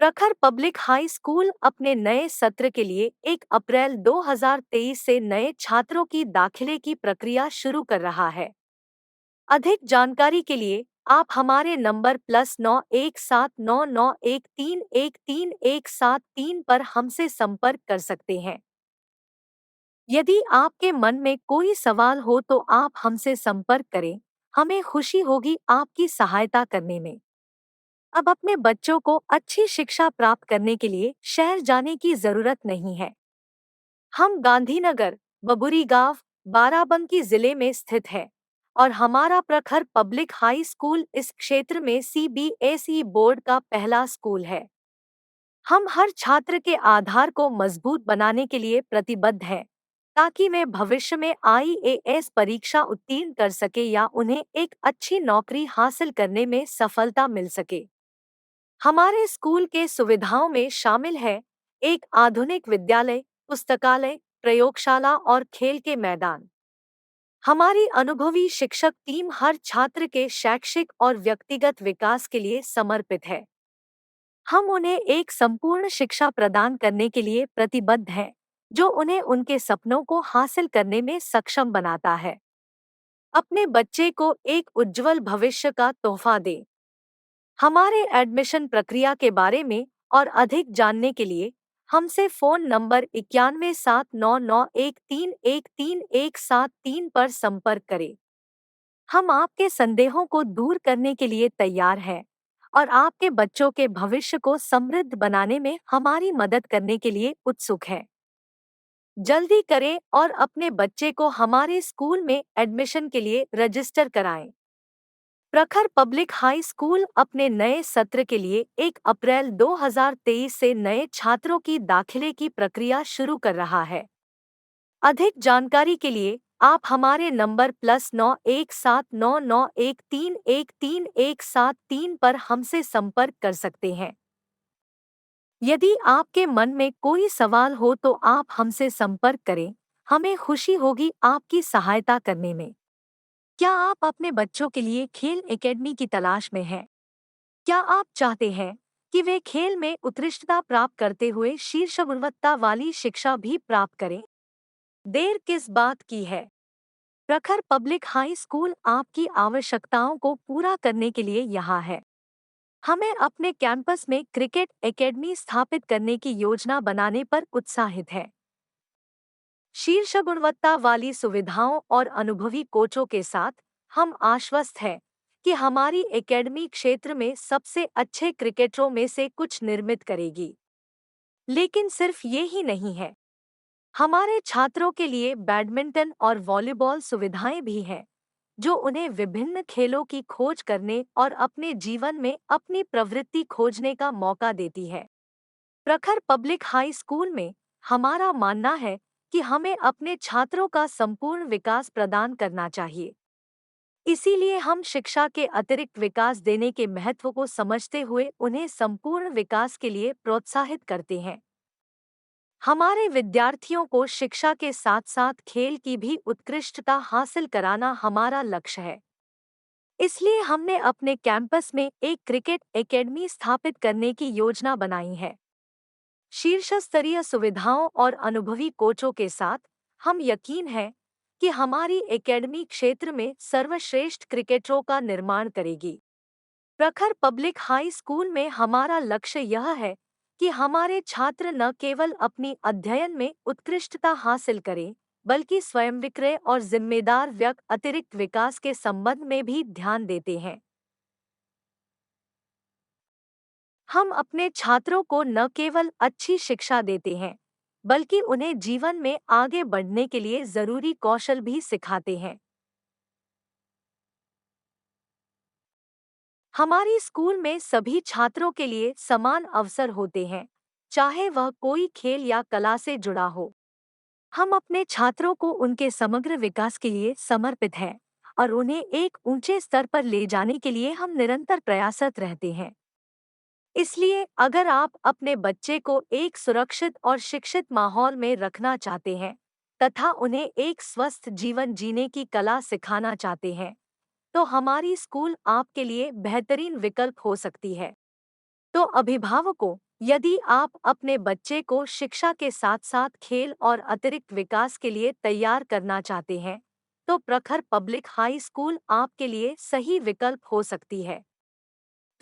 प्रखर public high school अपने नए सत्र के लिए 1 अप्रैल 2023 से नए छात्रों की दाखिले की प्रक्रिया शुरू कर रहा है। अधिक जानकारी के लिए आप हमारे नंबर +917991311317 पर हमसे संपर्क कर सकते हैं। यदि आपके मन में कोई सवाल हो तो आप हमसे संपर्क करें। हमें खुशी होगी आपकी सहायता करने में। अब अपने बच्चों को अच्छी शिक्षा प्राप्त करने के लिए शहर जाने की जरूरत नहीं है। हम गांधीनगर, बबुरीगांव, बाराबंकी जिले में स्थित है और हमारा प्रखर पब्लिक हाई स्कूल इस क्षेत्र में सीबीएसई बोर्ड का पहला स्कूल है। हम हर छात्र के आधार को मजबूत बनाने के लिए प्रतिबद्ध हैं, ताकि वे भविष्य में आईएएस परीक्षा उत्तीर्ण कर सके या उन्हें एक अच्छी नौकरी हासिल करने में सफलता मिल सके। हमारे स्कूल के सुविधाओं में शामिल है एक आधुनिक विद्यालय, पुस्तकालय, प्रयोगशाला और खेल के मैदान। हमारी अनुभवी शिक्षक टीम हर छात्र के शैक्षिक और व्यक्तिगत विकास के लिए समर्पित है। हम उन्हें एक संपूर्ण शिक्षा प्रदान करने के लिए प्रतिबद्ध हैं, जो उन्हें उनके सपनों को हासिल करने में सक्षम बनाता है। अपने बच्चे को एक उज्जवल भविष्य का तोहफा दें। हमारे एडमिशन प्रक्रिया के बारे में और अधिक जानने के लिए हमसे फ़ोन नंबर 917991311317 पर संपर्क करें। हम आपके संदेहों को दूर करने के लिए तैयार हैं और आपके बच्चों के भविष्य को समृद्ध बनाने में हमारी मदद करने के लिए उत्सुक हैं। जल्दी करें और अपने बच्चे को हमारे स्कूल में एडमिशन के लिए रजिस्टर कराएं। प्रखर पब्लिक हाई स्कूल अपने नए सत्र के लिए 1 अप्रैल 2023 से नए छात्रों की दाखिले की प्रक्रिया शुरू कर रहा है। अधिक जानकारी के लिए आप हमारे नंबर +917991311317 पर हमसे संपर्क कर सकते हैं। यदि आपके मन में कोई सवाल हो तो आप हमसे संपर्क करें। हमें खुशी होगी आपकी सहायता करने में। क्या आप अपने बच्चों के लिए खेल एकेडमी की तलाश में हैं? क्या आप चाहते हैं कि वे खेल में उत्कृष्टता प्राप्त करते हुए शीर्ष गुणवत्ता वाली शिक्षा भी प्राप्त करें? देर किस बात की है? प्रखर पब्लिक हाई स्कूल आपकी आवश्यकताओं को पूरा करने के लिए यहाँ है। हमें अपने कैंपस में क्रिकेट एकेडमी स्थापित करने की योजना बनाने पर उत्साहित है। शीर्ष गुणवत्ता वाली सुविधाओं और अनुभवी कोचों के साथ हम आश्वस्त हैं कि हमारी एकेडमी क्षेत्र में सबसे अच्छे क्रिकेटरों में से कुछ निर्मित करेगी। लेकिन सिर्फ ये ही नहीं है, हमारे छात्रों के लिए बैडमिंटन और वॉलीबॉल सुविधाएं भी हैं, जो उन्हें विभिन्न खेलों की खोज करने और अपने जीवन में अपनी प्रवृत्ति खोजने का मौका देती है। प्रखर पब्लिक हाई स्कूल में हमारा मानना है कि हमें अपने छात्रों का संपूर्ण विकास प्रदान करना चाहिए। इसीलिए हम शिक्षा के अतिरिक्त विकास देने के महत्व को समझते हुए उन्हें संपूर्ण विकास के लिए प्रोत्साहित करते हैं। हमारे विद्यार्थियों को शिक्षा के साथ साथ खेल की भी उत्कृष्टता हासिल कराना हमारा लक्ष्य है। इसलिए हमने अपने कैंपस में एक क्रिकेट एकेडमी स्थापित करने की योजना बनाई है। शीर्ष स्तरीय सुविधाओं और अनुभवी कोचों के साथ हम यकीन है कि हमारी एकेडमी क्षेत्र में सर्वश्रेष्ठ क्रिकेटरों का निर्माण करेगी। प्रखर पब्लिक हाई स्कूल में हमारा लक्ष्य यह है कि हमारे छात्र न केवल अपनी अध्ययन में उत्कृष्टता हासिल करें, बल्कि स्वयं विक्रय और जिम्मेदार व्यक्ति अतिरिक्त विकास के संबंध में भी ध्यान देते हैं। हम अपने छात्रों को न केवल अच्छी शिक्षा देते हैं, बल्कि उन्हें जीवन में आगे बढ़ने के लिए जरूरी कौशल भी सिखाते हैं। हमारी स्कूल में सभी छात्रों के लिए समान अवसर होते हैं, चाहे वह कोई खेल या कला से जुड़ा हो। हम अपने छात्रों को उनके समग्र विकास के लिए समर्पित हैं और उन्हें एक ऊंचे स्तर पर ले जाने के लिए हम निरंतर प्रयासरत रहते हैं। इसलिए अगर आप अपने बच्चे को एक सुरक्षित और शिक्षित माहौल में रखना चाहते हैं तथा उन्हें एक स्वस्थ जीवन जीने की कला सिखाना चाहते हैं, तो हमारी स्कूल आपके लिए बेहतरीन विकल्प हो सकती है। तो अभिभावकों, यदि आप अपने बच्चे को शिक्षा के साथ साथ खेल और अतिरिक्त विकास के लिए तैयार करना चाहते हैं, तो प्रखर पब्लिक हाई स्कूल आपके लिए सही विकल्प हो सकती है।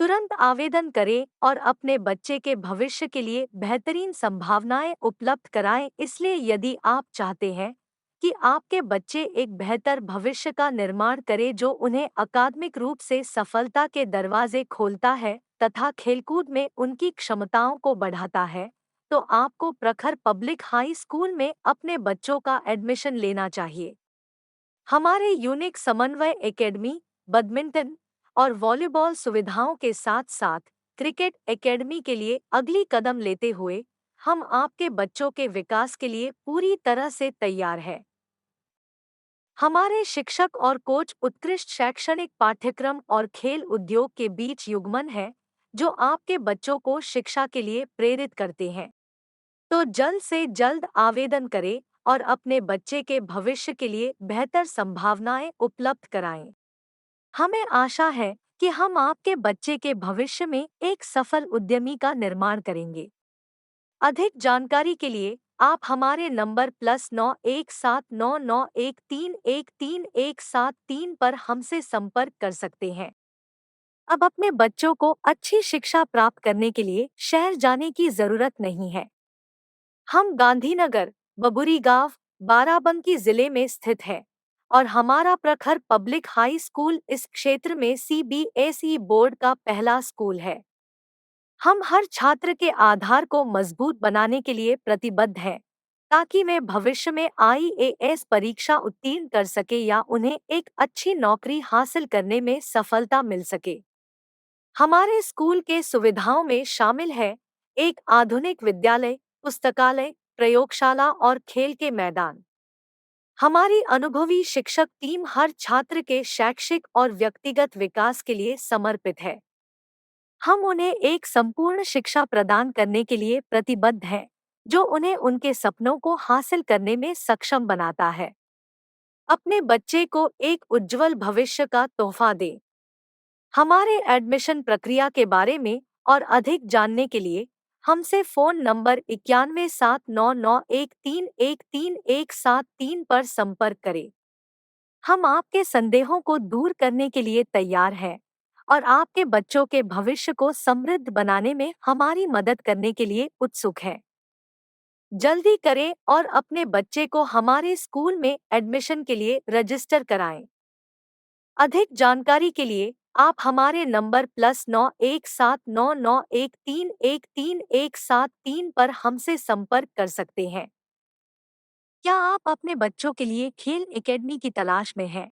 तुरंत आवेदन करें और अपने बच्चे के भविष्य के लिए बेहतरीन संभावनाएं उपलब्ध कराएं। इसलिए यदि आप चाहते हैं कि आपके बच्चे एक बेहतर भविष्य का निर्माण करें जो उन्हें अकादमिक रूप से सफलता के दरवाजे खोलता है तथा खेलकूद में उनकी क्षमताओं को बढ़ाता है, तो आपको प्रखर पब्लिक हाई स्कूल में अपने बच्चों का एडमिशन लेना चाहिए। हमारे यूनिक समन्वय एकेडमी, बैडमिंटन और वॉलीबॉल सुविधाओं के साथ साथ क्रिकेट एकेडमी के लिए अगली कदम लेते हुए हम आपके बच्चों के विकास के लिए पूरी तरह से तैयार हैं। हमारे शिक्षक और कोच उत्कृष्ट शैक्षणिक पाठ्यक्रम और खेल उद्योग के बीच युग्मन है, जो आपके बच्चों को शिक्षा के लिए प्रेरित करते हैं। तो जल्द से जल्द आवेदन करें और अपने बच्चे के भविष्य के लिए बेहतर संभावनाएं उपलब्ध कराएं। हमें आशा है कि हम आपके बच्चे के भविष्य में एक सफल उद्यमी का निर्माण करेंगे। अधिक जानकारी के लिए आप हमारे नंबर +917991311317 पर हमसे संपर्क कर सकते हैं। अब अपने बच्चों को अच्छी शिक्षा प्राप्त करने के लिए शहर जाने की जरूरत नहीं है। हम गांधीनगर, बबुरी गांव, बाराबंकी जिले में स्थित है और हमारा प्रखर पब्लिक हाई स्कूल इस क्षेत्र में सीबीएसई बोर्ड का पहला स्कूल है। हम हर छात्र के आधार को मजबूत बनाने के लिए प्रतिबद्ध हैं, ताकि वे भविष्य में आईएएस परीक्षा उत्तीर्ण कर सके या उन्हें एक अच्छी नौकरी हासिल करने में सफलता मिल सके। हमारे स्कूल के सुविधाओं में शामिल है एक आधुनिक विद्यालय, पुस्तकालय, प्रयोगशाला और खेल के मैदान। हमारी अनुभवी शिक्षक टीम हर छात्र के शैक्षिक और व्यक्तिगत विकास के लिए समर्पित है। हम उन्हें एक संपूर्ण शिक्षा प्रदान करने के लिए प्रतिबद्ध हैं, जो उन्हें उनके सपनों को हासिल करने में सक्षम बनाता है। अपने बच्चे को एक उज्जवल भविष्य का तोहफा दें। हमारे एडमिशन प्रक्रिया के बारे में और अधिक जानने के लिए हमसे फ़ोन नंबर 917991311317 पर संपर्क करें। हम आपके संदेहों को दूर करने के लिए तैयार हैं और आपके बच्चों के भविष्य को समृद्ध बनाने में हमारी मदद करने के लिए उत्सुक हैं। जल्दी करें और अपने बच्चे को हमारे स्कूल में एडमिशन के लिए रजिस्टर कराएं। अधिक जानकारी के लिए आप हमारे नंबर +917991311317 पर हमसे संपर्क कर सकते हैं। क्या आप अपने बच्चों के लिए खेल एकेडमी की तलाश में हैं?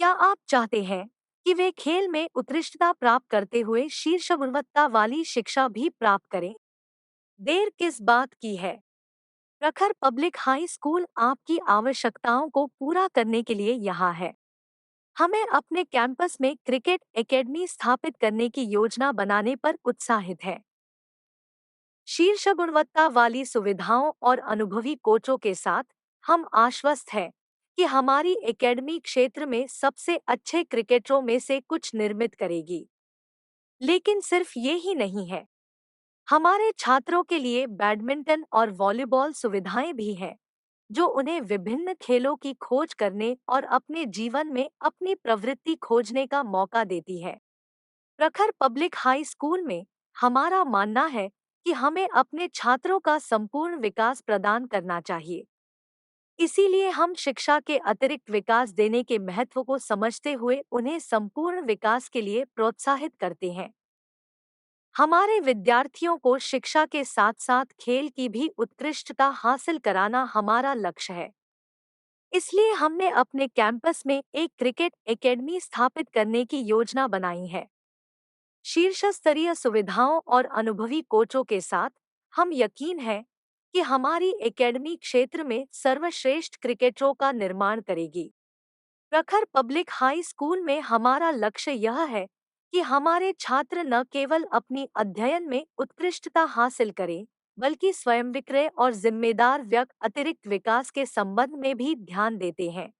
क्या आप चाहते हैं कि वे खेल में उत्कृष्टता प्राप्त करते हुए शीर्ष गुणवत्ता वाली शिक्षा भी प्राप्त करें? देर किस बात की है? प्रखर पब्लिक हाई स्कूल आपकी आवश्यकताओं को पूरा करने के लिए यहाँ है। हमें अपने कैंपस में क्रिकेट एकेडमी स्थापित करने की योजना बनाने पर उत्साहित है। शीर्ष गुणवत्ता वाली सुविधाओं और अनुभवी कोचों के साथ हम आश्वस्त हैं कि हमारी एकेडमी क्षेत्र में सबसे अच्छे क्रिकेटरों में से कुछ निर्मित करेगी। लेकिन सिर्फ ये ही नहीं है, हमारे छात्रों के लिए बैडमिंटन और वॉलीबॉल सुविधाएं भी हैं, जो उन्हें विभिन्न खेलों की खोज करने और अपने जीवन में अपनी प्रवृत्ति खोजने का मौका देती है। प्रखर पब्लिक हाई स्कूल में हमारा मानना है कि हमें अपने छात्रों का संपूर्ण विकास प्रदान करना चाहिए। इसीलिए हम शिक्षा के अतिरिक्त विकास देने के महत्व को समझते हुए उन्हें संपूर्ण विकास के लिए प्रोत्साहित करते हैं। हमारे विद्यार्थियों को शिक्षा के साथ साथ खेल की भी उत्कृष्टता हासिल कराना हमारा लक्ष्य है। इसलिए हमने अपने कैंपस में एक क्रिकेट एकेडमी स्थापित करने की योजना बनाई है। शीर्ष स्तरीय सुविधाओं और अनुभवी कोचों के साथ हम यकीन है कि हमारी एकेडमी क्षेत्र में सर्वश्रेष्ठ क्रिकेटरों का निर्माण करेगी। प्रखर पब्लिक हाई स्कूल में हमारा लक्ष्य यह है कि हमारे छात्र न केवल अपनी अध्ययन में उत्कृष्टता हासिल करें, बल्कि स्वयं विक्रय और जिम्मेदार व्यक्ति अतिरिक्त विकास के संबंध में भी ध्यान देते हैं।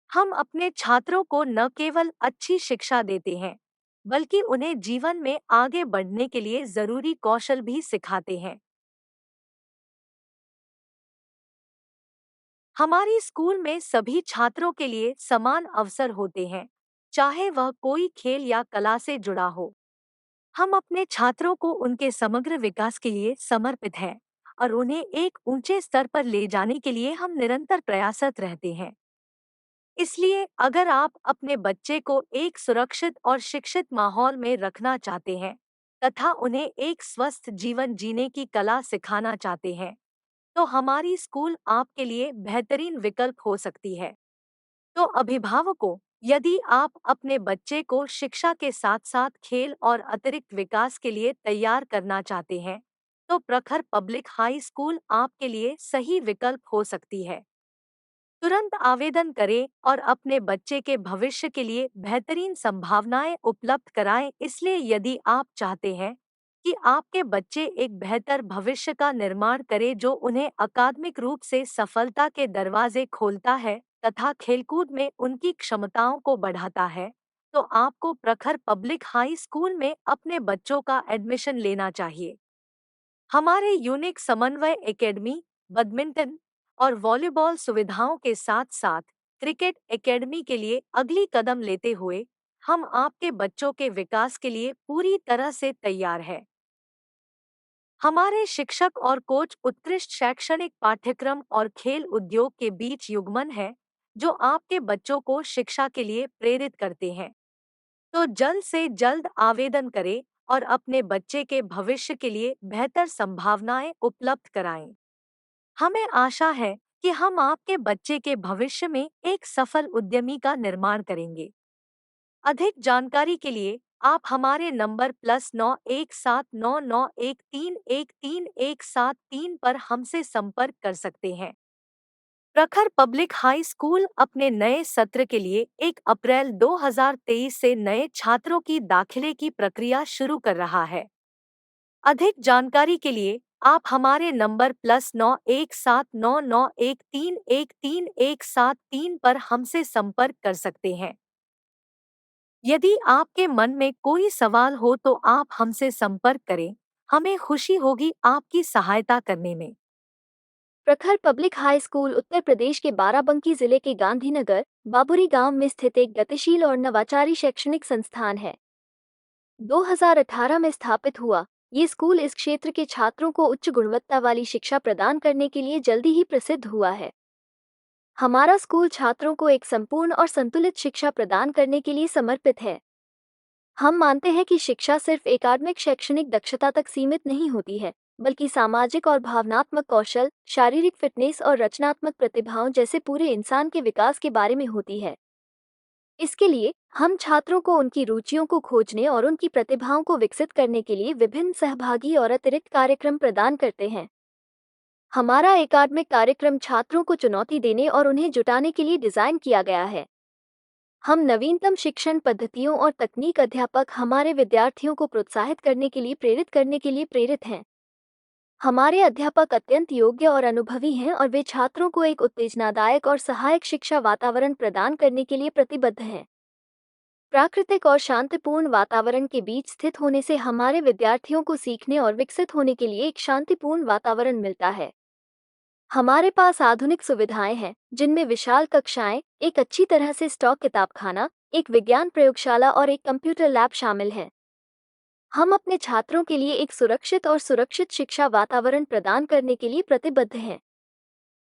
हम अपने छात्रों को न केवल अच्छी शिक्षा देते हैं, बल्कि उन्हें जीवन में आगे बढ़ने के लिए जरूरी कौशल भी सिखाते हैं। हमारी स्कूल में सभी छात्रों के लिए समान अवसर होते हैं, चाहे वह कोई खेल या कला से जुड़ा हो। हम अपने छात्रों को उनके समग्र विकास के लिए समर्पित हैं और उन्हें एक ऊंचे स्तर पर ले जाने के लिए हम निरंतर प्रयासरत रहते हैं। इसलिए अगर आप अपने बच्चे को एक सुरक्षित और शिक्षित माहौल में रखना चाहते हैं तथा उन्हें एक स्वस्थ जीवन जीने की कला सिखाना चाहते हैं, तो हमारी स्कूल आपके लिए बेहतरीन विकल्प हो सकती है। तो अभिभावकों, यदि आप अपने बच्चे को शिक्षा के साथ साथ खेल और अतिरिक्त विकास के लिए तैयार करना चाहते हैं, तो प्रखर पब्लिक हाई स्कूल आपके लिए सही विकल्प हो सकती है। तुरंत आवेदन करें और अपने बच्चे के भविष्य के लिए बेहतरीन संभावनाएं उपलब्ध कराएं। इसलिए यदि आप चाहते हैं कि आपके बच्चे एक बेहतर भविष्य का निर्माण करें जो उन्हें अकादमिक रूप से सफलता के दरवाजे खोलता है तथा खेलकूद में उनकी क्षमताओं को बढ़ाता है, तो आपको प्रखर पब्लिक हाई स्कूल में अपने बच्चों का एडमिशन लेना चाहिए। हमारे यूनिक समन्वय एकेडमी, बैडमिंटन और वॉलीबॉल सुविधाओं के साथ साथ क्रिकेट एकेडमी के लिए अगली कदम लेते हुए हम आपके बच्चों के विकास के लिए पूरी तरह से तैयार हैं। हमारे शिक्षक और कोच उत्कृष्ट शैक्षणिक पाठ्यक्रम और खेल उद्योग के बीच युग्मन है, जो आपके बच्चों को शिक्षा के लिए प्रेरित करते हैं। तो जल्द से जल्द आवेदन करें और अपने बच्चे के भविष्य के लिए बेहतर संभावनाएं उपलब्ध कराएं। हमें आशा है कि हम आपके बच्चे के भविष्य में एक सफल उद्यमी का निर्माण करेंगे। अधिक जानकारी के लिए आप हमारे नंबर +917991311317 पर हमसे संपर्क कर सकते हैं। प्रखर पब्लिक हाई स्कूल अपने नए सत्र के लिए 1 अप्रैल 2023 से नए छात्रों की दाखिले की प्रक्रिया शुरू कर रहा है। अधिक जानकारी के लिए आप हमारे नंबर +917991311317 पर हमसे संपर्क कर सकते हैं। यदि आपके मन में कोई सवाल हो तो आप हमसे संपर्क करें। हमें खुशी होगी आपकी सहायता करने में। प्रखर public high school Uttar Pradesh के बाराबंकी जिले के गांधीनगर बाबुरी गांव में स्थित एक गतिशील और नवाचारी शैक्षणिक संस्थान है। 2018 में स्थापित हुआ, ये स्कूल इस क्षेत्र के छात्रों को उच्च गुणवत्ता वाली शिक्षा प्रदान करने के लिए जल्दी ही प्रसिद्ध हुआ है। हमारा स्कूल छात्रों को एक संपूर्ण और संतुलित शिक्षा प्रदान करने के लिए समर्पित है। हम मानते हैं कि शिक्षा सिर्फ एकाडमिक शैक्षणिक दक्षता तक सीमित नहीं होती है, बल्कि सामाजिक और भावनात्मक कौशल, शारीरिक फिटनेस और रचनात्मक प्रतिभाओं जैसे पूरे इंसान के विकास के बारे में होती है। इसके लिए हम छात्रों को उनकी रुचियों को खोजने और उनकी प्रतिभाओं को विकसित करने के लिए विभिन्न सहभागी और अतिरिक्त कार्यक्रम प्रदान करते हैं। हमारा एकाडमिक कार्यक्रम छात्रों को चुनौती देने और उन्हें जुटाने के लिए डिजाइन किया गया है। हम नवीनतम शिक्षण पद्धतियों और तकनीक अध्यापक हमारे विद्यार्थियों को प्रोत्साहित करने के लिए प्रेरित हैं। हमारे अध्यापक अत्यंत योग्य और अनुभवी हैं और वे छात्रों को एक उत्तेजनादायक और सहायक शिक्षा वातावरण प्रदान करने के लिए प्रतिबद्ध हैं। प्राकृतिक और शांतिपूर्ण वातावरण के बीच स्थित होने से हमारे विद्यार्थियों को सीखने और विकसित होने के लिए एक शांतिपूर्ण वातावरण मिलता है। हमारे पास आधुनिक सुविधाएं हैं, जिनमें विशाल कक्षाएं, एक अच्छी तरह से स्टॉक किताबखाना, एक विज्ञान प्रयोगशाला और एक कंप्यूटर लैब शामिल हैं। हम अपने छात्रों के लिए एक सुरक्षित शिक्षा वातावरण प्रदान करने के लिए प्रतिबद्ध हैं।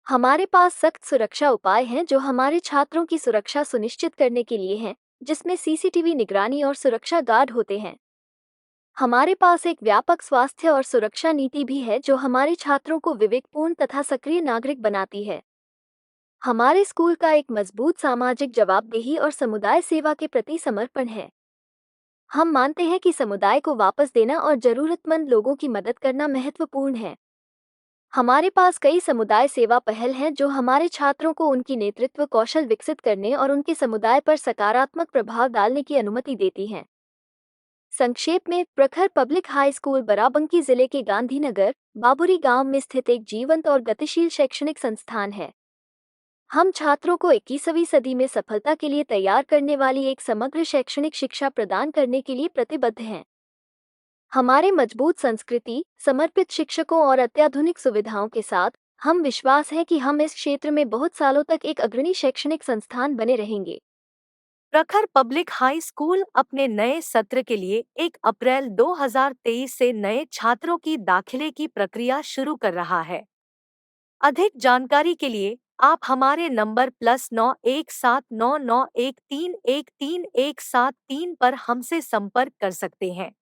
हमारे पास सख्त सुरक्षा उपाय हैं जो हमारे छात्रों की सुरक्षा सुनिश्चित करने के लिए हैं, जिसमें सीसीटीवी निगरानी और सुरक्षा गार्ड होते हैं। हमारे पास एक व्यापक स्वास्थ्य और सुरक्षा नीति भी है जो हमारे छात्रों को विवेकपूर्ण तथा सक्रिय नागरिक बनाती है। हमारे स्कूल का एक मजबूत सामाजिक जवाबदेही और समुदाय सेवा के प्रति समर्पण है। हम मानते हैं कि समुदाय को वापस देना और जरूरतमंद लोगों की मदद करना महत्वपूर्ण है। हमारे पास कई समुदाय सेवा पहल हैं जो हमारे छात्रों को उनकी नेतृत्व कौशल विकसित करने और उनके समुदाय पर सकारात्मक प्रभाव डालने की अनुमति देती हैं। संक्षेप में, प्रखर पब्लिक हाई स्कूल बाराबंकी जिले के गांधीनगर बाबुरी गांव में स्थित एक जीवंत और गतिशील शैक्षणिक संस्थान है। हम छात्रों को 21वीं सदी में सफलता के लिए तैयार करने वाली एक समग्र शैक्षणिक शिक्षा प्रदान करने के लिए प्रतिबद्ध हैं। हमारे मजबूत संस्कृति, समर्पित शिक्षकों और अत्याधुनिक सुविधाओं के साथ, हम विश्वास है कि हम इस क्षेत्र में बहुत सालों तक एक अग्रणी शैक्षणिक संस्थान बने रहेंगे। प्रखर पब्लिक हाई स्कूल अपने नए सत्र के लिए 1 अप्रैल 2023 से नए छात्रों की दाखिले की प्रक्रिया शुरू कर रहा है। अधिक जानकारी के लिए आप हमारे नंबर +91799131317 पर हमसे संपर्क कर सकते हैं।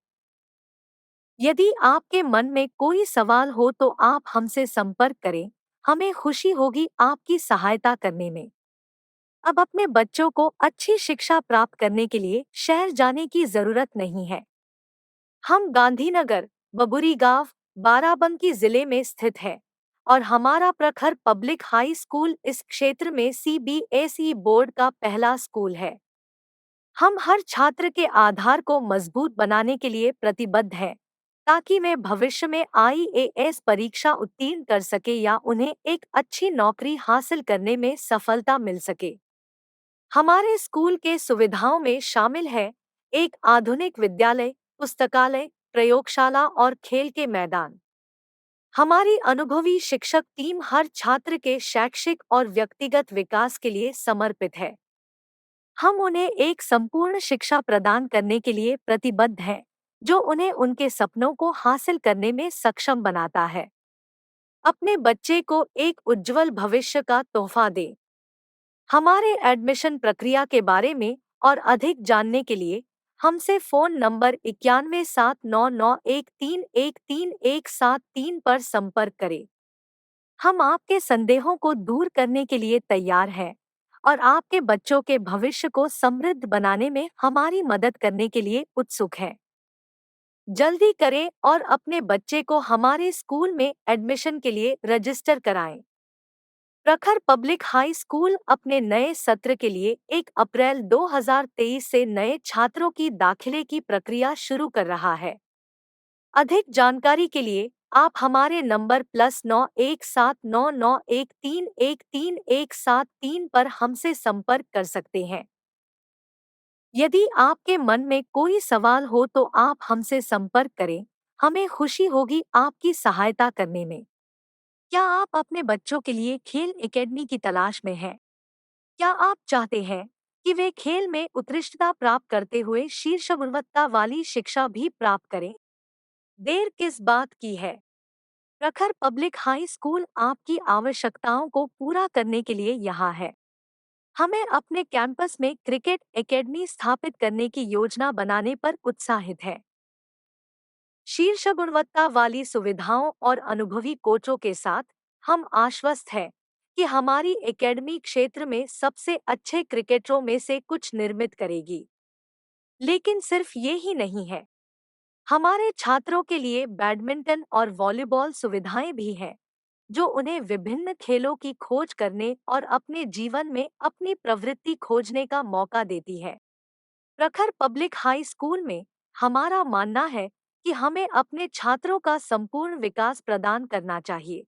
यदि आपके मन में कोई सवाल हो तो आप हमसे संपर्क करें। हमें खुशी होगी आपकी सहायता करने में। अब अपने बच्चों को अच्छी शिक्षा प्राप्त करने के लिए शहर जाने की जरूरत नहीं है। हम गांधीनगर, बबुरी गांव, बाराबंकी जिले में स्थित है और हमारा प्रखर पब्लिक हाई स्कूल इस क्षेत्र में CBSE बोर्ड का पहला स्कूल है। हम हर छात्र के आधार को मजबूत बनाने के लिए प्रतिबद्ध हैं, ताकि वे भविष्य में IAS परीक्षा उत्तीर्ण कर सके या उन्हें एक अच्छी नौकरी हासिल करने में सफलता मिल सके। हमारे स्कूल के सुविधाओं में शामिल है एक आधुनिक विद्यालय, पुस्तकालय, प्रयोगशाला और खेल के मैदान। हमारी अनुभवी शिक्षक टीम हर छात्र के शैक्षिक और व्यक्तिगत विकास के लिए समर्पित है। हम उन्हें एक संपूर्ण शिक्षा प्रदान करने के लिए प्रतिबद्ध हैं, जो उन्हें उनके सपनों को हासिल करने में सक्षम बनाता है। अपने बच्चे को एक उज्जवल भविष्य का तोहफा दें। हमारे एडमिशन प्रक्रिया के बारे में और अधिक जानने के लिए हमसे फ़ोन नंबर 917991311317 पर संपर्क करें। हम आपके संदेहों को दूर करने के लिए तैयार हैं और आपके बच्चों के भविष्य को समृद्ध बनाने में हमारी मदद करने के लिए उत्सुक हैं। जल्दी करें और अपने बच्चे को हमारे स्कूल में एडमिशन के लिए रजिस्टर कराएं। प्रखर पब्लिक हाई स्कूल अपने नए सत्र के लिए 1 अप्रैल 2023 से नए छात्रों की दाखिले की प्रक्रिया शुरू कर रहा है। अधिक जानकारी के लिए आप हमारे नंबर +91799131317 पर हमसे संपर्क कर सकते हैं। यदि आपके मन में कोई सवाल हो तो आप हमसे संपर्क करें। हमें खुशी होगी आपकी सहायता करने में। क्या आप अपने बच्चों के लिए खेल एकेडमी की तलाश में हैं? क्या आप चाहते हैं कि वे खेल में उत्कृष्टता प्राप्त करते हुए शीर्ष गुणवत्ता वाली शिक्षा भी प्राप्त करें? देर किस बात की है? प्रखर पब्लिक हाई स्कूल आपकी आवश्यकताओं को पूरा करने के लिए यहाँ है। हमें अपने कैंपस में क्रिकेट एकेडमी स्थापित करने की योजना बनाने पर उत्साहित है। शीर्ष गुणवत्ता वाली सुविधाओं और अनुभवी कोचों के साथ हम आश्वस्त हैं कि हमारी एकेडमी क्षेत्र में सबसे अच्छे क्रिकेटरों में से कुछ निर्मित करेगी। लेकिन सिर्फ ये ही नहीं है, हमारे छात्रों के लिए बैडमिंटन और वॉलीबॉल सुविधाएं भी हैं, जो उन्हें विभिन्न खेलों की खोज करने और अपने जीवन में अपनी प्रवृत्ति खोजने का मौका देती है। प्रखर पब्लिक हाई स्कूल में हमारा मानना है कि हमें अपने छात्रों का संपूर्ण विकास प्रदान करना चाहिए।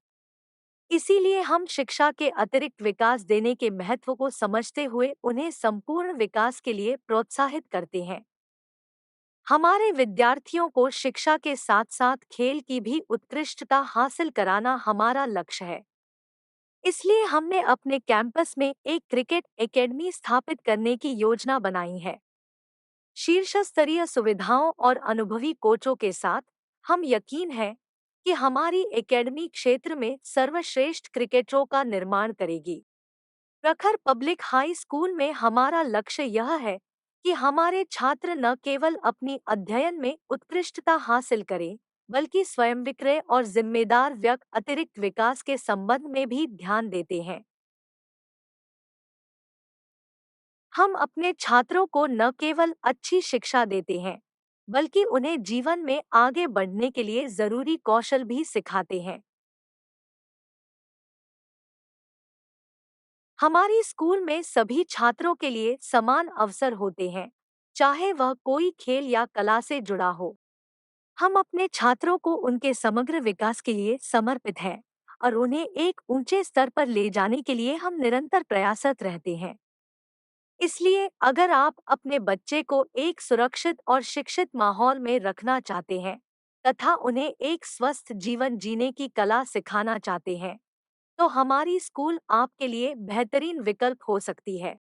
इसीलिए हम शिक्षा के अतिरिक्त विकास देने के महत्व को समझते हुए उन्हें संपूर्ण विकास के लिए प्रोत्साहित करते हैं। हमारे विद्यार्थियों को शिक्षा के साथ साथ खेल की भी उत्कृष्टता हासिल कराना हमारा लक्ष्य है। इसलिए हमने अपने कैंपस में एक क्रिकेट एकेडमी स्थापित करने की योजना बनाई है। शीर्ष स्तरीय सुविधाओं और अनुभवी कोचों के साथ हम यकीन है कि हमारी एकेडमी क्षेत्र में सर्वश्रेष्ठ क्रिकेटरों का निर्माण करेगी। प्रखर पब्लिक हाई स्कूल में हमारा लक्ष्य यह है कि हमारे छात्र न केवल अपनी अध्ययन में उत्कृष्टता हासिल करें, बल्कि स्वयं विक्रय और जिम्मेदार व्यक्ति अतिरिक्त विकास के संबंध में भी ध्यान देते हैं। हम अपने छात्रों को न केवल अच्छी शिक्षा देते हैं, बल्कि उन्हें जीवन में आगे बढ़ने के लिए जरूरी कौशल भी सिखाते हैं। हमारी स्कूल में सभी छात्रों के लिए समान अवसर होते हैं, चाहे वह कोई खेल या कला से जुड़ा हो। हम अपने छात्रों को उनके समग्र विकास के लिए समर्पित हैं और उन्हें एक ऊंचे स्तर पर ले जाने के लिए हम निरंतर प्रयासरत रहते हैं। इसलिए अगर आप अपने बच्चे को एक सुरक्षित और शिक्षित माहौल में रखना चाहते हैं तथा उन्हें एक स्वस्थ जीवन जीने की कला सिखाना चाहते हैं, तो हमारी स्कूल आपके लिए बेहतरीन विकल्प हो सकती है।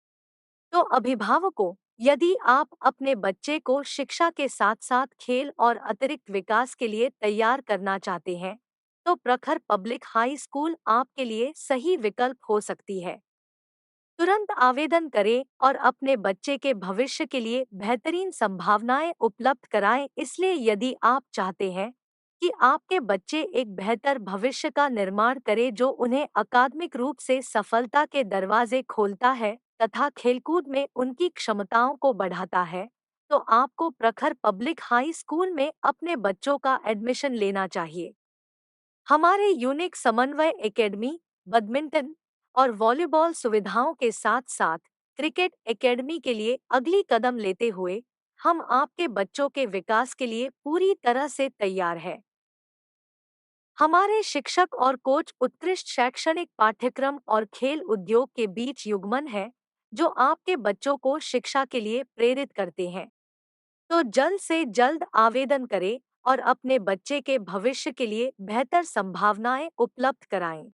तो अभिभावकों, यदि आप अपने बच्चे को शिक्षा के साथ साथ खेल और अतिरिक्त विकास के लिए तैयार करना चाहते हैं, तो प्रखर पब्लिक हाई स्कूल आपके लिए सही विकल्प हो सकती है। तुरंत आवेदन करें और अपने बच्चे के भविष्य के लिए बेहतरीन संभावनाएं उपलब्ध कराएं। इसलिए यदि आप चाहते हैं कि आपके बच्चे एक बेहतर भविष्य का निर्माण करें जो उन्हें अकादमिक रूप से सफलता के दरवाजे खोलता है तथा खेलकूद में उनकी क्षमताओं को बढ़ाता है, तो आपको प्रखर पब्लिक हाई स्कूल में अपने बच्चों का एडमिशन लेना चाहिए। हमारे यूनिक समन्वय एकेडमी, बैडमिंटन और वॉलीबॉल सुविधाओं के साथ साथ क्रिकेट एकेडमी के लिए अगली कदम लेते हुए हम आपके बच्चों के विकास के लिए पूरी तरह से तैयार हैं। हमारे शिक्षक और कोच उत्कृष्ट शैक्षणिक पाठ्यक्रम और खेल उद्योग के बीच युग्मन है, जो आपके बच्चों को शिक्षा के लिए प्रेरित करते हैं। तो जल्द से जल्द आवेदन करें और अपने बच्चे के भविष्य के लिए बेहतर संभावनाएं उपलब्ध कराएं।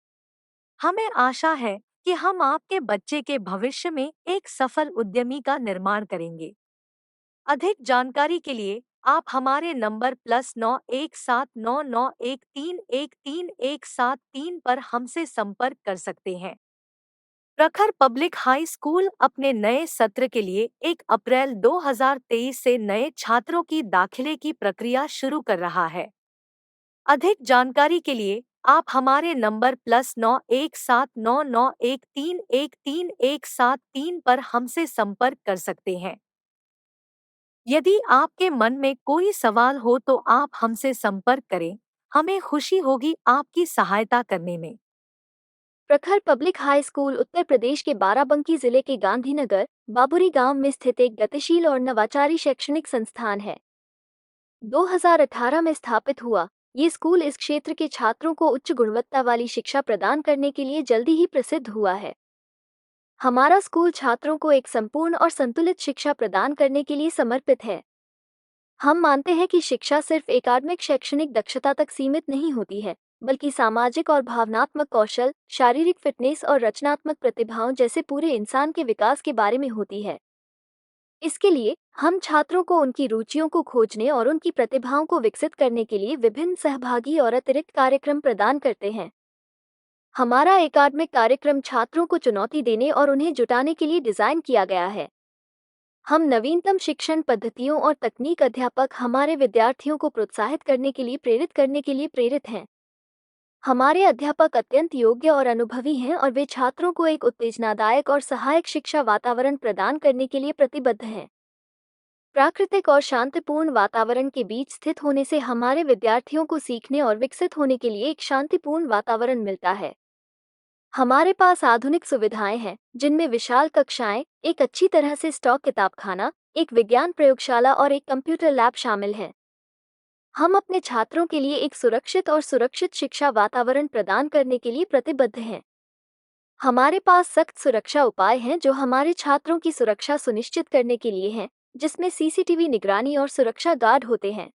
हमें आशा है कि हम आपके बच्चे के भविष्य में एक सफल उद्यमी का निर्माण करेंगे। अधिक जानकारी के लिए आप हमारे नंबर +917991311313 पर हमसे संपर्क कर सकते हैं। प्रखर पब्लिक हाई स्कूल अपने नए सत्र के लिए 1 अप्रैल 2023 से नए छात्रों की दाखिले की प्रक्रिया शुरू कर रहा है। अधिक जानकारी के लिए आप हमारे नंबर +917991311313 पर हमसे संपर्क कर सकते हैं। यदि आपके मन में कोई सवाल हो तो आप हमसे संपर्क करें। हमें खुशी होगी आपकी सहायता करने में। प्रखर public high school Uttar Pradesh के बाराबंकी जिले के गांधीनगर बाबुरी गांव में स्थित एक गतिशील और नवाचारी शैक्षणिक संस्थान है। 2018 में स्थापित हुआ, ये स्कूल इस क्षेत्र के छात्रों को उच्च गुणवत्ता वाली शिक्षा प्रदान करने के लिए जल्दी ही प्रसिद्ध हुआ है। हमारा स्कूल छात्रों को एक संपूर्ण और संतुलित शिक्षा प्रदान करने के लिए समर्पित है। हम मानते हैं कि शिक्षा सिर्फ एकाडमिक शैक्षणिक दक्षता तक सीमित नहीं होती है, बल्कि सामाजिक और भावनात्मक कौशल, शारीरिक फिटनेस और रचनात्मक प्रतिभाओं जैसे पूरे इंसान के विकास के बारे में होती है। इसके लिए हम छात्रों को उनकी रुचियों को खोजने और उनकी प्रतिभाओं को विकसित करने के लिए विभिन्न सहभागी और अतिरिक्त कार्यक्रम प्रदान करते हैं। हमारा एकाडमिक कार्यक्रम छात्रों को चुनौती देने और उन्हें जुटाने के लिए डिजाइन किया गया है। हम नवीनतम शिक्षण पद्धतियों और तकनीक अध्यापक हमारे विद्यार्थियों को प्रोत्साहित करने के लिए प्रेरित हैं। हमारे अध्यापक अत्यंत योग्य और अनुभवी हैं और वे छात्रों को एक उत्तेजनादायक और सहायक शिक्षा वातावरण प्रदान करने के लिए प्रतिबद्ध हैं। प्राकृतिक और शांतिपूर्ण वातावरण के बीच स्थित होने से हमारे विद्यार्थियों को सीखने और विकसित होने के लिए एक शांतिपूर्ण वातावरण मिलता है। हमारे पास आधुनिक सुविधाएं हैं, जिनमें विशाल कक्षाएं, एक अच्छी तरह से स्टॉक किताबखाना, एक विज्ञान प्रयोगशाला और एक कंप्यूटर लैब शामिल हैं। हम अपने छात्रों के लिए एक सुरक्षित शिक्षा वातावरण प्रदान करने के लिए प्रतिबद्ध हैं। हमारे पास सख्त सुरक्षा उपाय हैं जो हमारे छात्रों की सुरक्षा सुनिश्चित करने के लिए हैं, जिसमें सीसीटीवी निगरानी और सुरक्षा गार्ड होते हैं।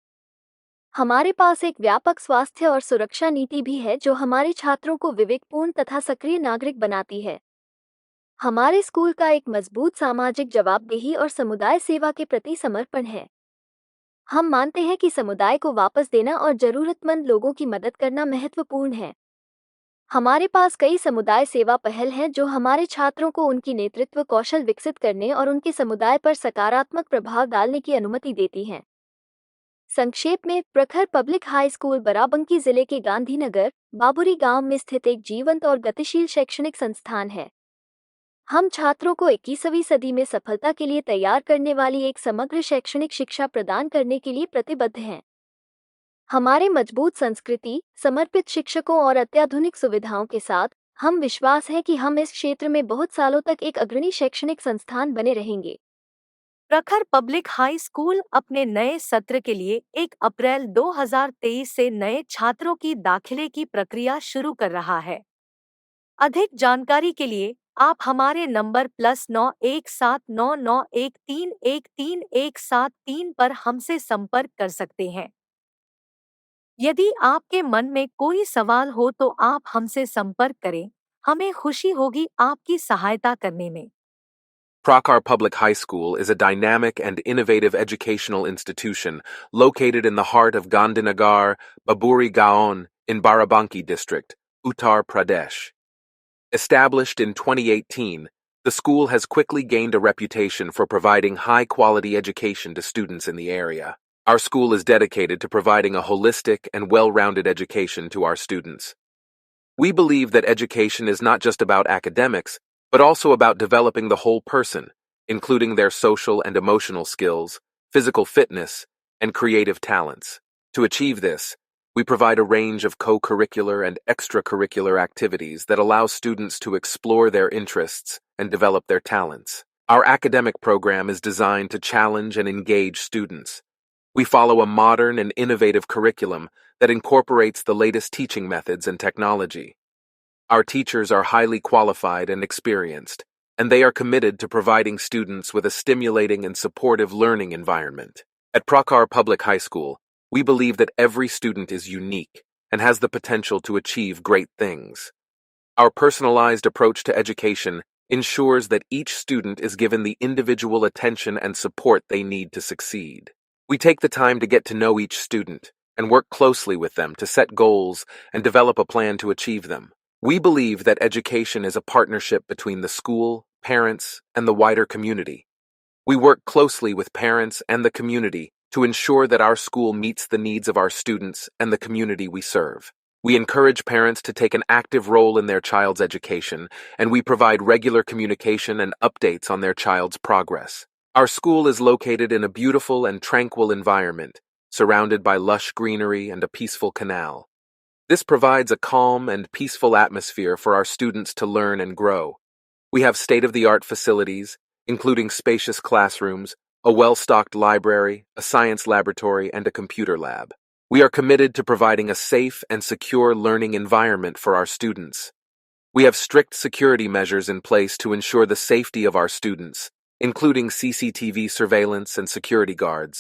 हमारे पास एक व्यापक स्वास्थ्य और सुरक्षा नीति भी है जो हमारे छात्रों को विवेकपूर्ण तथा सक्रिय नागरिक बनाती है। हमारे स्कूल का एक मजबूत सामाजिक जवाबदेही और समुदाय सेवा के प्रति समर्पण है। हम मानते हैं कि समुदाय को वापस देना और जरूरतमंद लोगों की मदद करना महत्वपूर्ण है। हमारे पास कई समुदाय सेवा पहल हैं जो हमारे छात्रों को उनकी नेतृत्व कौशल विकसित करने और उनके समुदाय पर सकारात्मक प्रभाव डालने की अनुमति देती हैं। संक्षेप में, प्रखर पब्लिक हाई स्कूल बाराबंकी जिले के गांधीनगर बाबुरी गांव में स्थित एक जीवंत और गतिशील शैक्षणिक संस्थान है। हम छात्रों को 21वीं सदी में सफलता के लिए तैयार करने वाली एक समग्र शैक्षणिक शिक्षा प्रदान करने के लिए प्रतिबद्ध हैं। हमारे मजबूत संस्कृति, समर्पित शिक्षकों और अत्याधुनिक सुविधाओं के साथ हम विश्वास है कि हम इस क्षेत्र में बहुत सालों तक एक अग्रणी शैक्षणिक संस्थान बने रहेंगे। प्रखर पब्लिक हाई स्कूल अपने नए सत्र के लिए 1 अप्रैल 2023 से नए छात्रों की दाखिले की प्रक्रिया शुरू कर रहा है। अधिक जानकारी के लिए आप हमारे नंबर +917991311317 पर हमसे संपर्क कर सकते हैं। यदि आपके मन में कोई सवाल हो तो आप हमसे संपर्क करें। हमें खुशी होगी आपकी सहायता करने में। Prakar Public High School is a dynamic and innovative educational institution located in the heart of Gandhinagar, Baburi Gaon, in Barabanki district, Uttar Pradesh. Established in 2018, the school has quickly gained a reputation for providing high-quality education to students in the area. Our school is dedicated to providing a holistic and well-rounded education to our students. We believe that education is not just about academics, but also about developing the whole person, including their social and emotional skills, physical fitness, and creative talents. To achieve this, we provide a range of co-curricular and extracurricular activities that allow students to explore their interests and develop their talents. Our academic program is designed to challenge and engage students. We follow a modern and innovative curriculum that incorporates the latest teaching methods and technology. Our teachers are highly qualified and experienced, and they are committed to providing students with a stimulating and supportive learning environment. At Prakar Public High School, we believe that every student is unique and has the potential to achieve great things. Our personalized approach to education ensures that each student is given the individual attention and support they need to succeed. We take the time to get to know each student and work closely with them to set goals and develop a plan to achieve them. We believe that education is a partnership between the school, parents, and the wider community. We work closely with parents and the community to ensure that our school meets the needs of our students and the community we serve. We encourage parents to take an active role in their child's education, and we provide regular communication and updates on their child's progress. Our school is located in a beautiful and tranquil environment, surrounded by lush greenery and a peaceful canal. This provides a calm and peaceful atmosphere for our students to learn and grow. We have state-of-the-art facilities, including spacious classrooms, a well-stocked library, a science laboratory, and a computer lab. We are committed to providing a safe and secure learning environment for our students. We have strict security measures in place to ensure the safety of our students, including CCTV surveillance and security guards.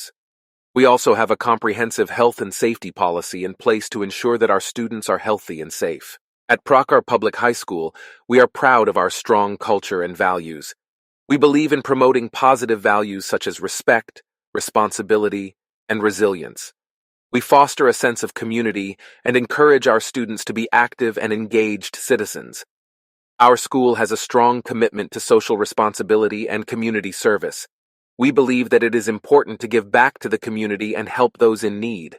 We also have a comprehensive health and safety policy in place to ensure that our students are healthy and safe. At Prakar Public High School, we are proud of our strong culture and values. We believe in promoting positive values such as respect, responsibility, and resilience. We foster a sense of community and encourage our students to be active and engaged citizens. Our school has a strong commitment to social responsibility and community service. We believe that it is important to give back to the community and help those in need.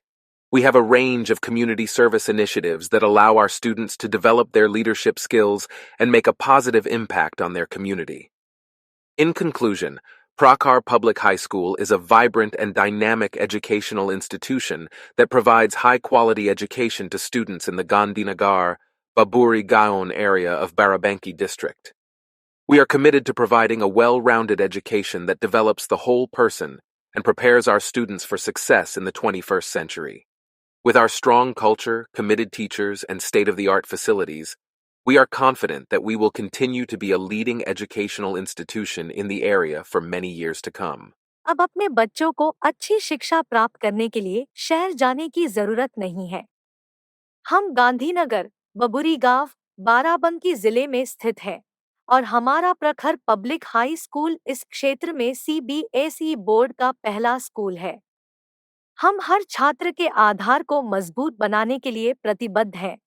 We have a range of community service initiatives that allow our students to develop their leadership skills and make a positive impact on their community. In conclusion, Prakar Public High School is a vibrant and dynamic educational institution that provides high-quality education to students in the Gandhinagar, Baburi Gaon area of Barabanki district. We are committed to providing a well-rounded education that develops the whole person and prepares our students for success in the 21st century. With our strong culture, committed teachers, and state-of-the-art facilities, we are confident that we will continue to be a leading educational institution in the area for many years to come. अब अपने बच्चों को अच्छी शिक्षा प्राप्त करने के लिए शहर जाने की जरूरत नहीं है। हम गांधीनगर, बबुरी गांव, बाराबंकी जिले में स्थित है और हमारा प्रखर पब्लिक हाई स्कूल इस क्षेत्र में CBSE बोर्ड का पहला स्कूल है। हम हर छात्र के आधार को मजबूत बनाने के लिए प्रतिबद्ध हैं,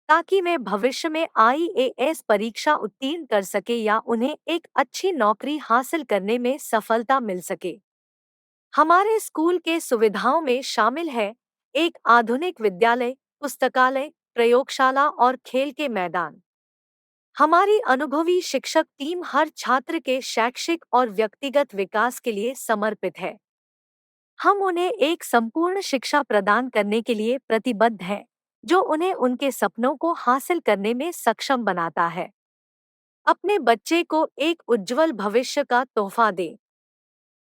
ताकि वे भविष्य में IAS परीक्षा उत्तीर्ण कर सके या उन्हें एक अच्छी नौकरी हासिल करने में सफलता मिल सके। हमारे स्कूल के सुविधाओं में शामिल है एक आधुनिक विद्यालय, पुस्तकालय, प्रयोगशाला और खेल के मैदान। हमारी अनुभवी शिक्षक टीम हर छात्र के शैक्षिक और व्यक्तिगत विकास के लिए समर्पित है। हम उन्हें एक संपूर्ण शिक्षा प्रदान करने के लिए प्रतिबद्ध हैं, जो उन्हें उनके सपनों को हासिल करने में सक्षम बनाता है। अपने बच्चे को एक उज्जवल भविष्य का तोहफा दें।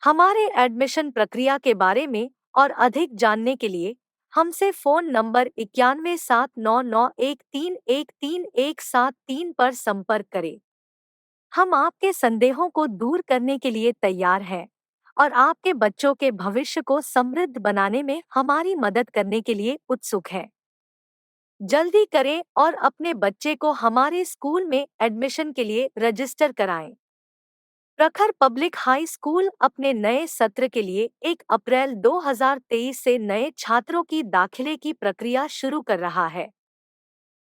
हमारे एडमिशन प्रक्रिया के बारे में और अधिक जानने के लिए हमसे फ़ोन नंबर 9179913113 पर संपर्क करें। हम आपके संदेहों को दूर करने के लिए तैयार हैं और आपके बच्चों के भविष्य को समृद्ध बनाने में हमारी मदद करने के लिए उत्सुक हैं। जल्दी करें और अपने बच्चे को हमारे स्कूल में एडमिशन के लिए रजिस्टर कराएं। प्रखर पब्लिक हाई स्कूल अपने नए सत्र के लिए 1 अप्रैल 2023 से नए छात्रों की दाखिले की प्रक्रिया शुरू कर रहा है।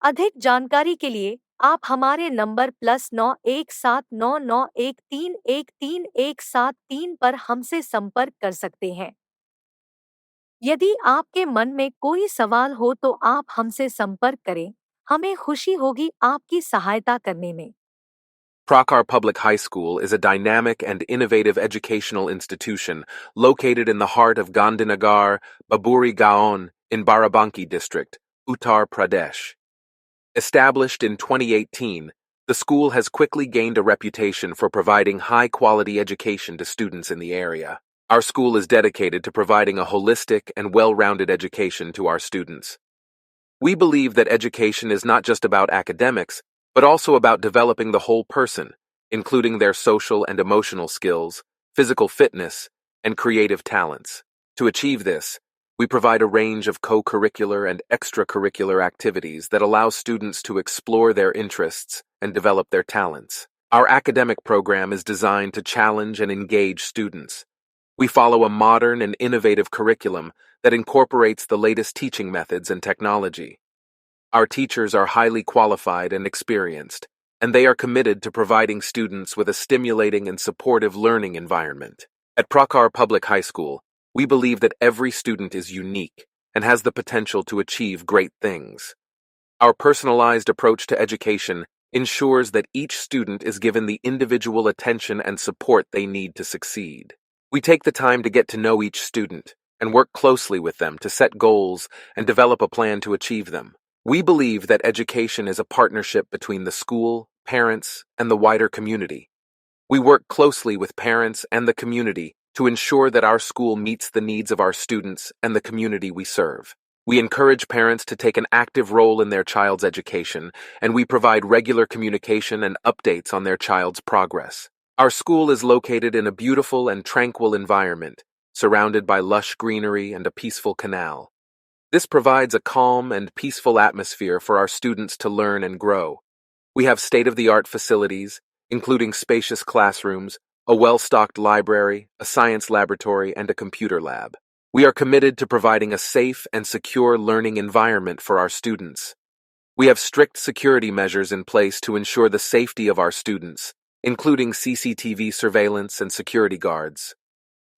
अधिक जानकारी के लिए आप हमारे नंबर +9179913113 पर हमसे संपर्क कर सकते हैं। यदि आपके मन में कोई सवाल हो तो आप हमसे संपर्क करें। हमें खुशी होगी आपकी सहायता करने में। Prakar Public High School is a dynamic and innovative educational institution located in the heart of Gandhinagar, Baburi Gaon, in Barabanki district, Uttar Pradesh. Established in 2018, the school has quickly gained a reputation for providing high-quality education to students in the area. Our school is dedicated to providing a holistic and well-rounded education to our students. We believe that education is not just about academics, but also about developing the whole person, including their social and emotional skills, physical fitness, and creative talents. To achieve this, we provide a range of co-curricular and extracurricular activities that allow students to explore their interests and develop their talents. Our academic program is designed to challenge and engage students. We follow a modern and innovative curriculum that incorporates the latest teaching methods and technology. Our teachers are highly qualified and experienced, and they are committed to providing students with a stimulating and supportive learning environment. At Prakar Public High School, we believe that every student is unique and has the potential to achieve great things. Our personalized approach to education ensures that each student is given the individual attention and support they need to succeed. We take the time to get to know each student and work closely with them to set goals and develop a plan to achieve them. We believe that education is a partnership between the school, parents, and the wider community. We work closely with parents and the community to ensure that our school meets the needs of our students and the community we serve. We encourage parents to take an active role in their child's education, and we provide regular communication and updates on their child's progress. Our school is located in a beautiful and tranquil environment, surrounded by lush greenery and a peaceful canal. This provides a calm and peaceful atmosphere for our students to learn and grow. We have state-of-the-art facilities, including spacious classrooms, a well-stocked library, a science laboratory, and a computer lab. We are committed to providing a safe and secure learning environment for our students. We have strict security measures in place to ensure the safety of our students, including CCTV surveillance and security guards.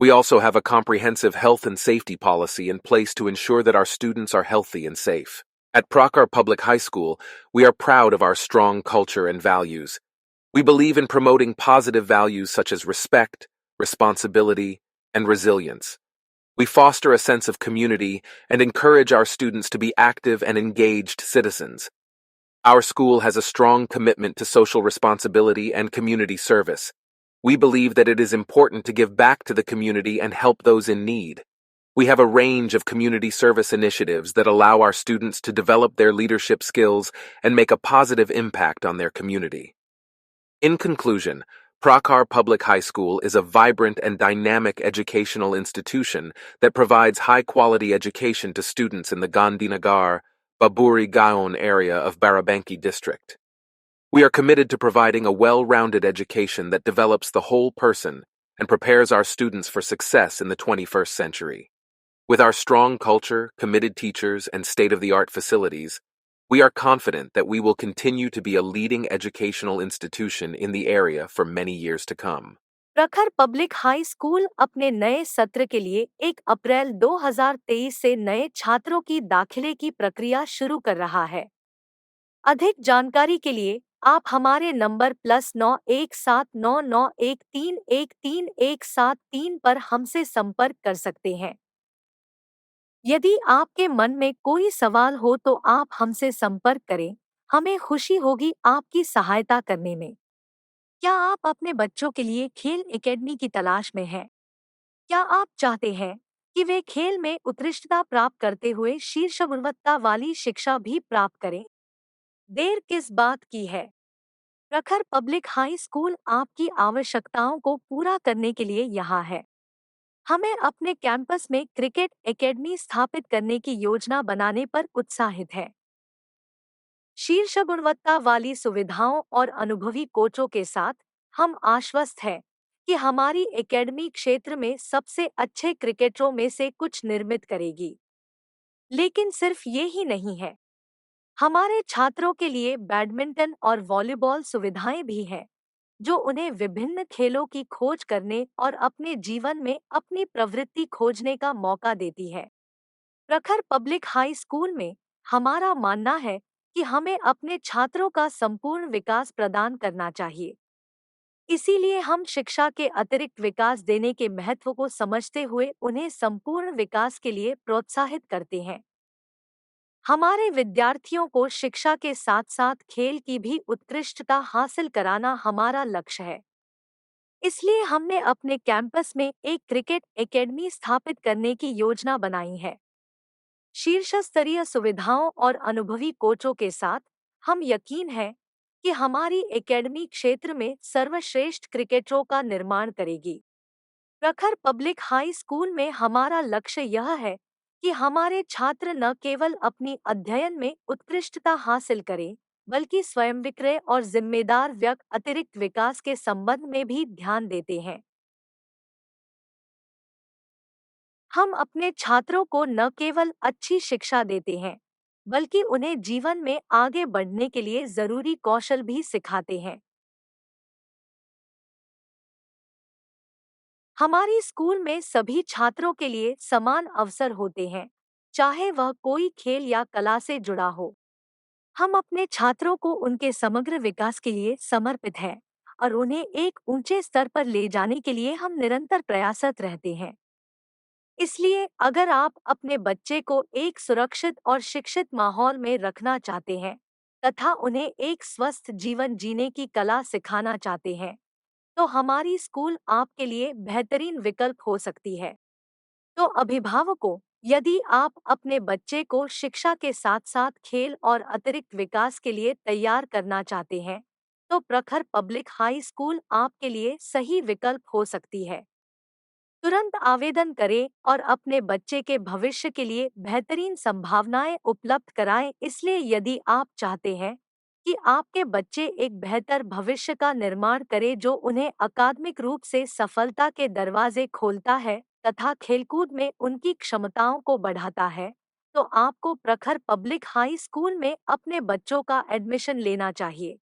We also have a comprehensive health and safety policy in place to ensure that our students are healthy and safe. At Prakar Public High School, we are proud of our strong culture and values. We believe in promoting positive values such as respect, responsibility, and resilience. We foster a sense of community and encourage our students to be active and engaged citizens. Our school has a strong commitment to social responsibility and community service. We believe that it is important to give back to the community and help those in need. We have a range of community service initiatives that allow our students to develop their leadership skills and make a positive impact on their community. In conclusion, Prakar Public High School is a vibrant and dynamic educational institution that provides high-quality education to students in the Gandhinagar, Baburi Gaon area of Barabanki district. We are committed to providing a well-rounded education that develops the whole person and prepares our students for success in the 21st century. With our strong culture, committed teachers, and state-of-the-art facilities, we are confident that we will continue to be a leading educational institution in the area for many years to come. प्रखर public high school अपने नए सत्र के लिए 1 अप्रैल 2023 से नए छात्रों की दाखिले की प्रक्रिया शुरू कर रहा है। अधिक जानकारी के लिए आप हमारे नंबर +9179913113 पर हमसे संपर्क कर सकते हैं। यदि आपके मन में कोई सवाल हो तो आप हमसे संपर्क करें। हमें खुशी होगी आपकी सहायता करने में। क्या आप अपने बच्चों के लिए खेल एकेडमी की तलाश में हैं? क्या आप चाहते हैं कि वे खेल में उत्कृष्टता प्राप्त करते हुए शीर्ष गुणवत्ता वाली शिक्षा भी प्राप्त करें? देर किस बात की है? प्रखर पब्लिक हाई स्कूल आपकी आवश्यकताओं को पूरा करने के लिए यहाँ है। हमें अपने कैंपस में क्रिकेट एकेडमी स्थापित करने की योजना बनाने पर उत्साहित है। शीर्ष गुणवत्ता वाली सुविधाओं और अनुभवी कोचों के साथ हम आश्वस्त हैं कि हमारी एकेडमी क्षेत्र में सबसे अच्छे क्रिकेटरों में से कुछ निर्मित करेगी। लेकिन सिर्फ ये ही नहीं है, हमारे छात्रों के लिए बैडमिंटन और वॉलीबॉल सुविधाएं भी हैं, जो उन्हें विभिन्न खेलों की खोज करने और अपने जीवन में अपनी प्रवृत्ति खोजने का मौका देती है। प्रखर पब्लिक हाई स्कूल में हमारा मानना है कि हमें अपने छात्रों का संपूर्ण विकास प्रदान करना चाहिए। इसीलिए हम शिक्षा के अतिरिक्त विकास देने के महत्व को समझते हुए उन्हें संपूर्ण विकास के लिए प्रोत्साहित करते हैं। हमारे विद्यार्थियों को शिक्षा के साथ साथ खेल की भी उत्कृष्टता हासिल कराना हमारा लक्ष्य है। इसलिए हमने अपने कैंपस में एक क्रिकेट एकेडमी स्थापित करने की योजना बनाई है। शीर्ष स्तरीय सुविधाओं और अनुभवी कोचों के साथ हम यकीन है कि हमारी एकेडमी क्षेत्र में सर्वश्रेष्ठ क्रिकेटरों का निर्माण करेगी। प्रखर पब्लिक हाई स्कूल में हमारा लक्ष्य यह है कि हमारे छात्र न केवल अपनी अध्ययन में उत्कृष्टता हासिल करें, बल्कि स्वयं विक्रय और जिम्मेदार व्यक्ति अतिरिक्त विकास के संबंध में भी ध्यान देते हैं। हम अपने छात्रों को न केवल अच्छी शिक्षा देते हैं, बल्कि उन्हें जीवन में आगे बढ़ने के लिए जरूरी कौशल भी सिखाते हैं। हमारी स्कूल में सभी छात्रों के लिए समान अवसर होते हैं, चाहे वह कोई खेल या कला से जुड़ा हो। हम अपने छात्रों को उनके समग्र विकास के लिए समर्पित हैं और उन्हें एक ऊंचे स्तर पर ले जाने के लिए हम निरंतर प्रयासरत रहते हैं। इसलिए अगर आप अपने बच्चे को एक सुरक्षित और शिक्षित माहौल में रखना चाहते हैं तथा उन्हें एक स्वस्थ जीवन जीने की कला सिखाना चाहते हैं, तो हमारी स्कूल आपके लिए बेहतरीन विकल्प हो सकती है। तो अभिभावकों, यदि आप अपने बच्चे को शिक्षा के साथ साथ खेल और अतिरिक्त विकास के लिए तैयार करना चाहते हैं, तो प्रखर पब्लिक हाई स्कूल आपके लिए सही विकल्प हो सकती है। तुरंत आवेदन करें और अपने बच्चे के भविष्य के लिए बेहतरीन संभावनाएं उपलब्ध कराएं। इसलिए यदि आप चाहते हैं कि आपके बच्चे एक बेहतर भविष्य का निर्माण करें जो उन्हें अकादमिक रूप से सफलता के दरवाजे खोलता है तथा खेलकूद में उनकी क्षमताओं को बढ़ाता है, तो आपको प्रखर पब्लिक हाई स्कूल में अपने बच्चों का एडमिशन लेना चाहिए।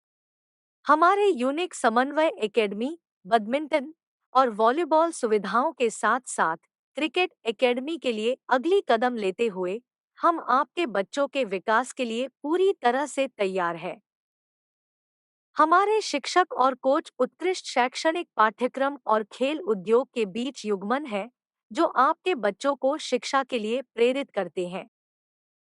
हमारे यूनिक समन्वय एकेडमी, बैडमिंटन और वॉलीबॉल सुविधाओं के साथ साथ क्रिकेट एकेडमी के लिए अगली कदम लेते हुए हम आपके बच्चों के विकास के लिए पूरी तरह से तैयार हैं। हमारे शिक्षक और कोच उत्कृष्ट शैक्षणिक पाठ्यक्रम और खेल उद्योग के बीच युग्मन है, जो आपके बच्चों को शिक्षा के लिए प्रेरित करते हैं।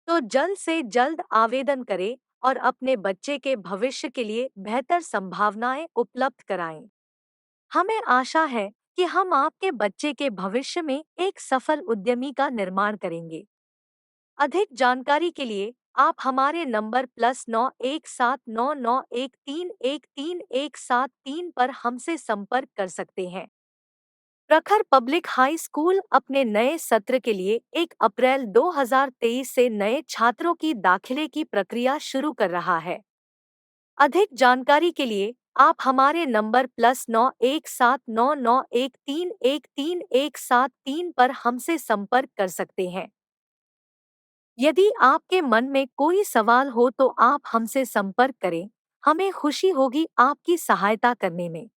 तो जल्द से जल्द आवेदन करें और अपने बच्चे के भविष्य के लिए बेहतर संभावनाएं उपलब्ध कराएं। हमें आशा है कि हम आपके बच्चे के भविष्य में एक सफल उद्यमी का निर्माण करेंगे। अधिक जानकारी के लिए आप हमारे नंबर +917991311317 पर हमसे संपर्क कर सकते हैं। प्रखर पब्लिक हाई स्कूल अपने नए सत्र के लिए 1 अप्रैल 2023 से नए छात्रों की दाखिले की प्रक्रिया शुरू कर रहा है। अधिक जानकारी के लिए आप हमारे नंबर +917991311317 पर हमसे संपर्क कर सकते हैं। यदि आपके मन में कोई सवाल हो तो आप हमसे संपर्क करें। हमें खुशी होगी आपकी सहायता करने में।